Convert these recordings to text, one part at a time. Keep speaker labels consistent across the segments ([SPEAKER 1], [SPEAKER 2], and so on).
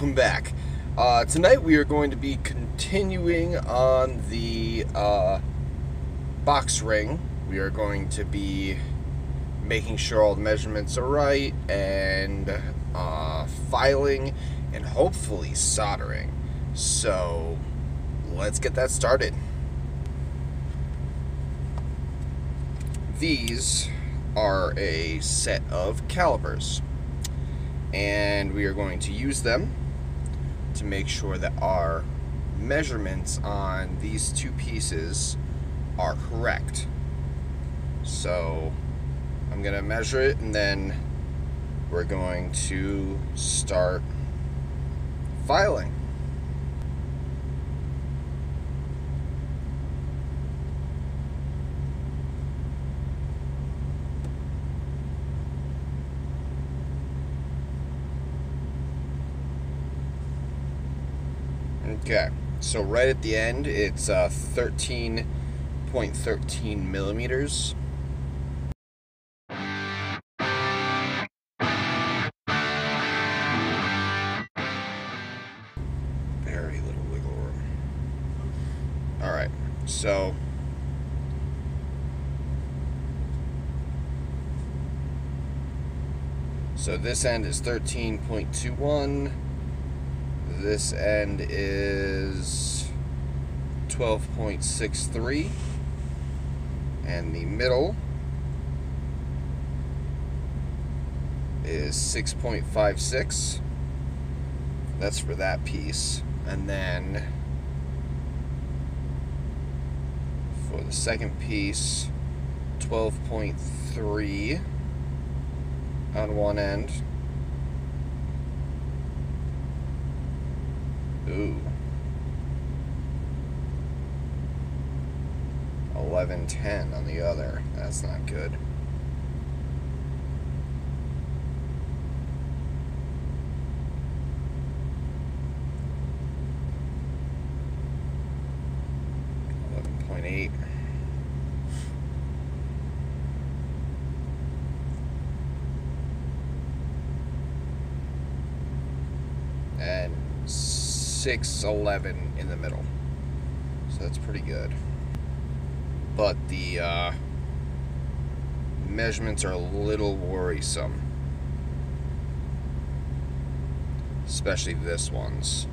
[SPEAKER 1] welcome back. Tonight we are going to be continuing on the box ring. We are going to be making sure all the measurements are right and filing and hopefully soldering. So let's get that started. These are a set of calipers, and we are going to use them to make sure that our measurements on these two pieces are correct. So I'm going to measure it, and then we're going to start filing. Okay, so right at the end, it's 13.13 millimeters. Very little wiggle room. Alright, so this end is 13.21. This end is 12.63, and the middle is 6.56. That's for that piece. And then for the second piece, 12.3 on one end. Ooh. 11.10 on the other. That's not good. .8. And 6.11 in the middle. So that's pretty good. But the measurements are a little worrisome. Especially this one's.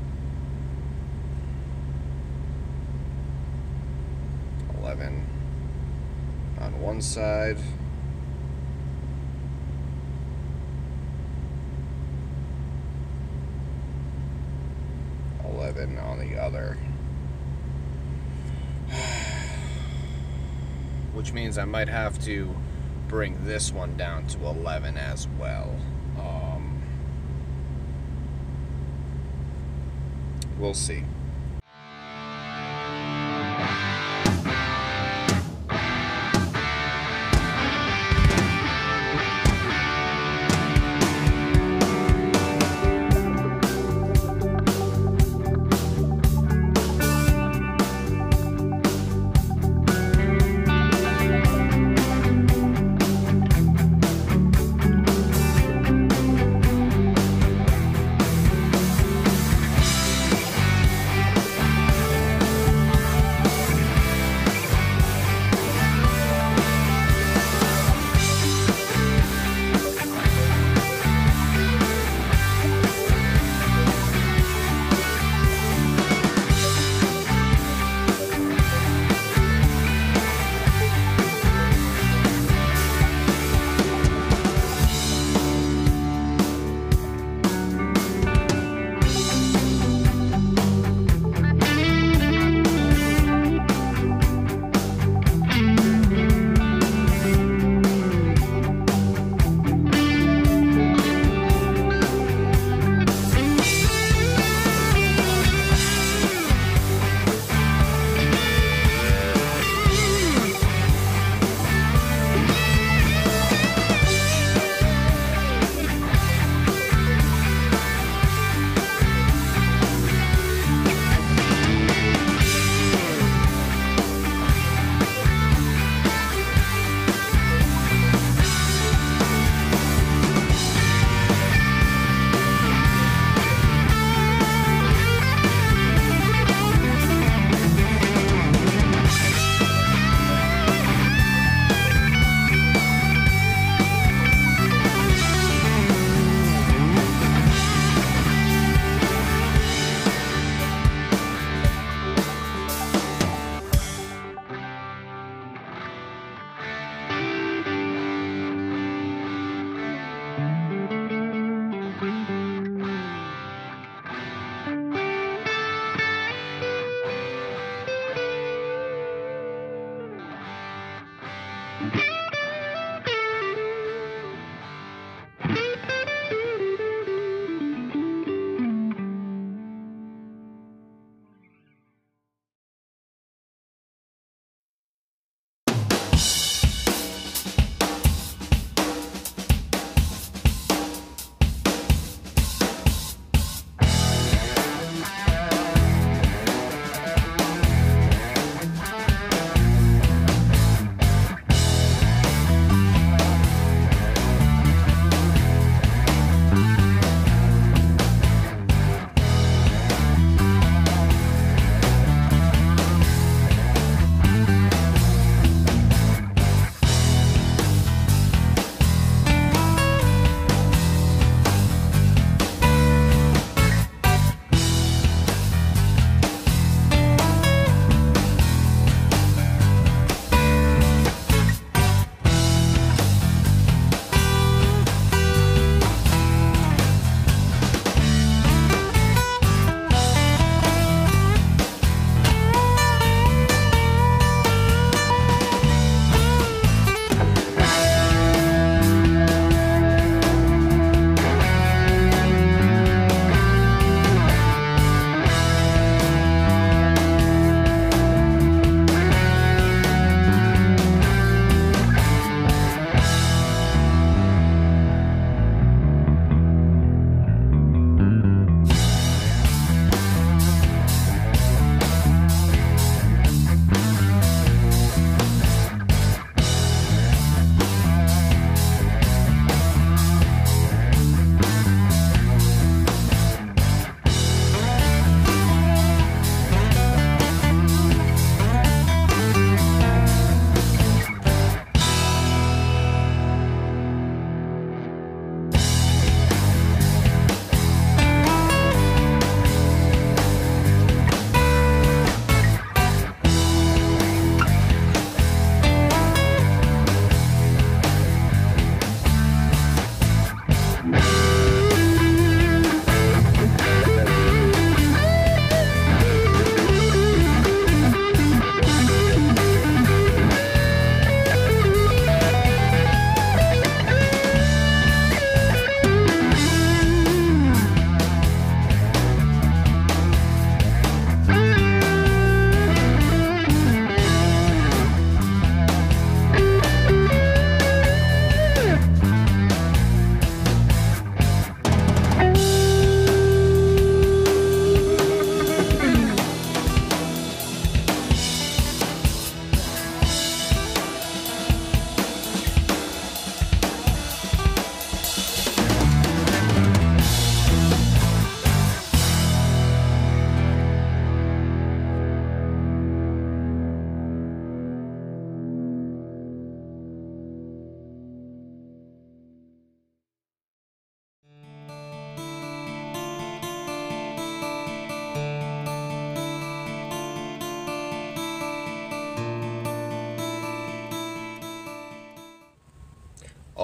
[SPEAKER 1] 11 on one side. On the other, which means I might have to bring this one down to 11 as well. We'll see.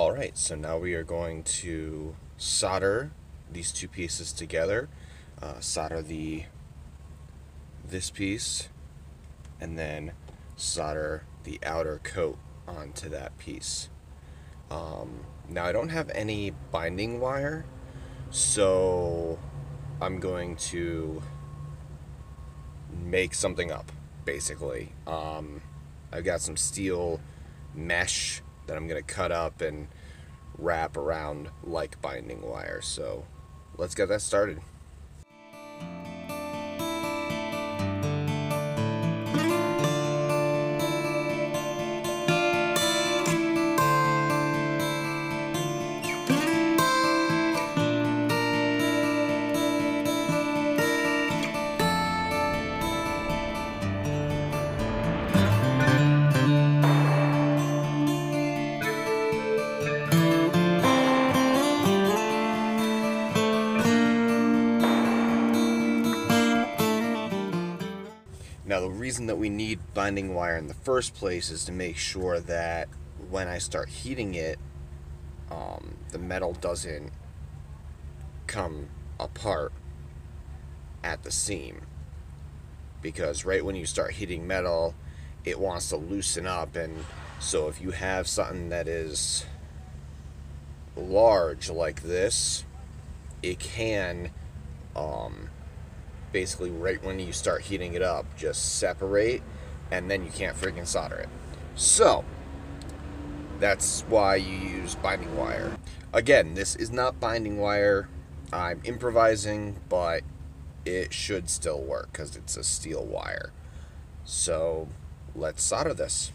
[SPEAKER 1] Alright, so now we are going to solder these two pieces together. Solder this piece, and then solder the outer coat onto that piece. Now I don't have any binding wire, so I'm going to make something up, basically. I've got some steel mesh that I'm going to cut up and wrap around like binding wire, so let's get that started. Now, the reason that we need binding wire in the first place is to make sure that when I start heating it, the metal doesn't come apart at the seam. Because right when you start heating metal, it wants to loosen up, and so if you have something that is large like this, it can basically right when you start heating it up just separate, and then you can't freaking solder it. So that's why you use binding wire. Again, this is not binding wire. I'm improvising, but it should still work because it's a steel wire. So let's solder this.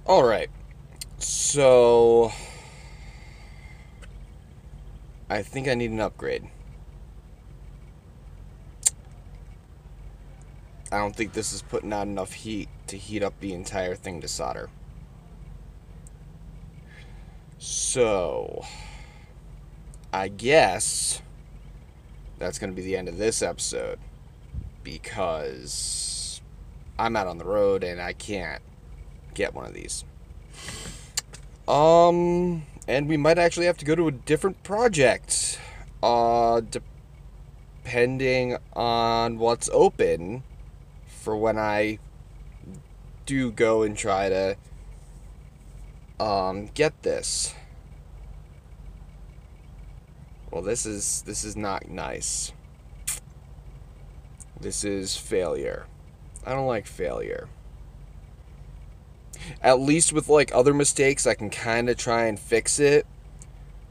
[SPEAKER 1] Alright, so I think I need an upgrade. I don't think this is putting out enough heat to heat up the entire thing to solder. So, I guess that's going to be the end of this episode, because I'm out on the road and I can't get one of these. And we might actually have to go to a different project, depending on what's open for when I do go and try to get this. Well, this is not nice. This is failure. I don't like failure. At least with like other mistakes, I can kind of try and fix it.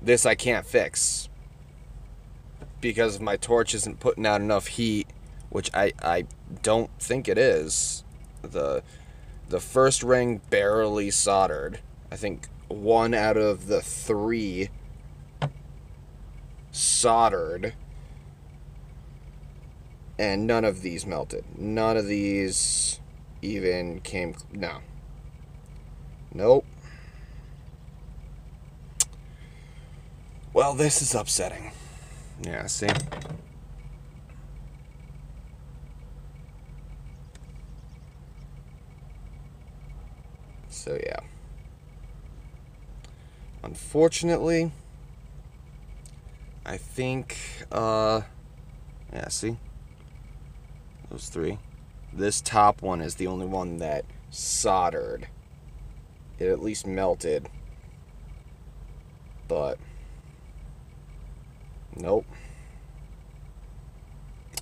[SPEAKER 1] This I can't fix because my torch isn't putting out enough heat, which I don't think it is. The first ring barely soldered. I think 1 out of the 3 soldered, and none of these melted. None of these even came. No. Nope. Well, this is upsetting. Yeah, see? So, yeah. Unfortunately, I think, yeah, see? Those 3. This top one is the only one that soldered. It at least melted. But, nope.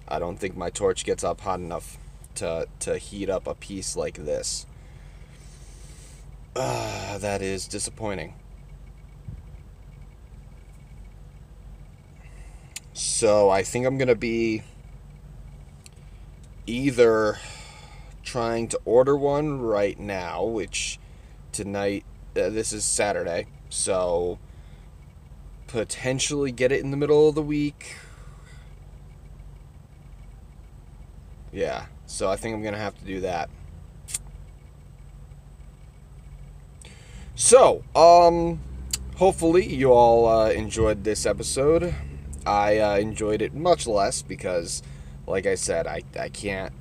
[SPEAKER 1] I don't think my torch gets up hot enough to heat up a piece like this. That is disappointing. So I think I'm going to be either trying to order one right now, which tonight, this is Saturday, so potentially get it in the middle of the week. Yeah, so I think I'm going to have to do that. So, hopefully you all enjoyed this episode. I enjoyed it much less because, like I said, I can't,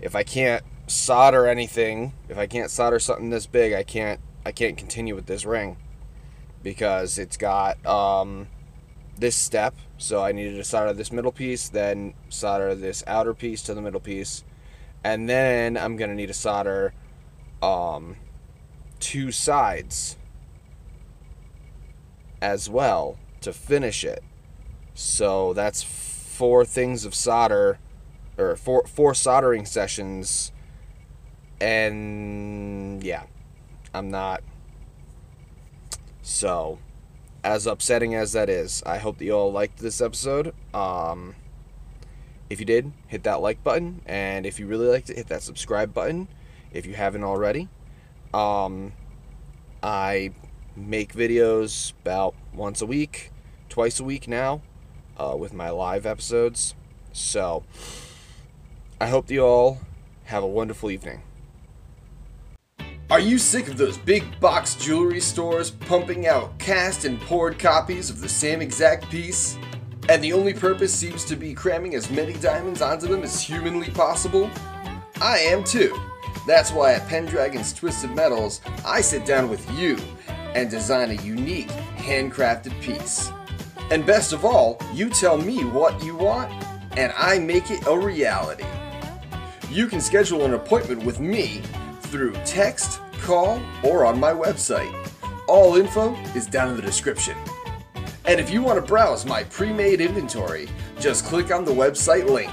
[SPEAKER 1] if I can't solder anything, if I can't solder something this big, I can't continue with this ring, because it's got this step. So I needed to solder this middle piece, then solder this outer piece to the middle piece, and then I'm gonna need to solder 2 sides as well to finish it. So that's 4 things of solder, or four soldering sessions, and yeah, I'm not. So, as upsetting as that is, I hope that you all liked this episode. If you did, hit that like button, and if you really liked it, hit that subscribe button if you haven't already. I make videos about once a week, twice a week now, with my live episodes. So, I hope that you all have a wonderful evening. Are you sick of those big box jewelry stores pumping out cast and poured copies of the same exact piece? And the only purpose seems to be cramming as many diamonds onto them as humanly possible? I am too. That's why at Pendragon's Twisted Metals, I sit down with you and design a unique, handcrafted piece. And best of all, you tell me what you want, and I make it a reality. You can schedule an appointment with me through text, call, or on my website. All info is down in the description. And if you want to browse my pre-made inventory, just click on the website link.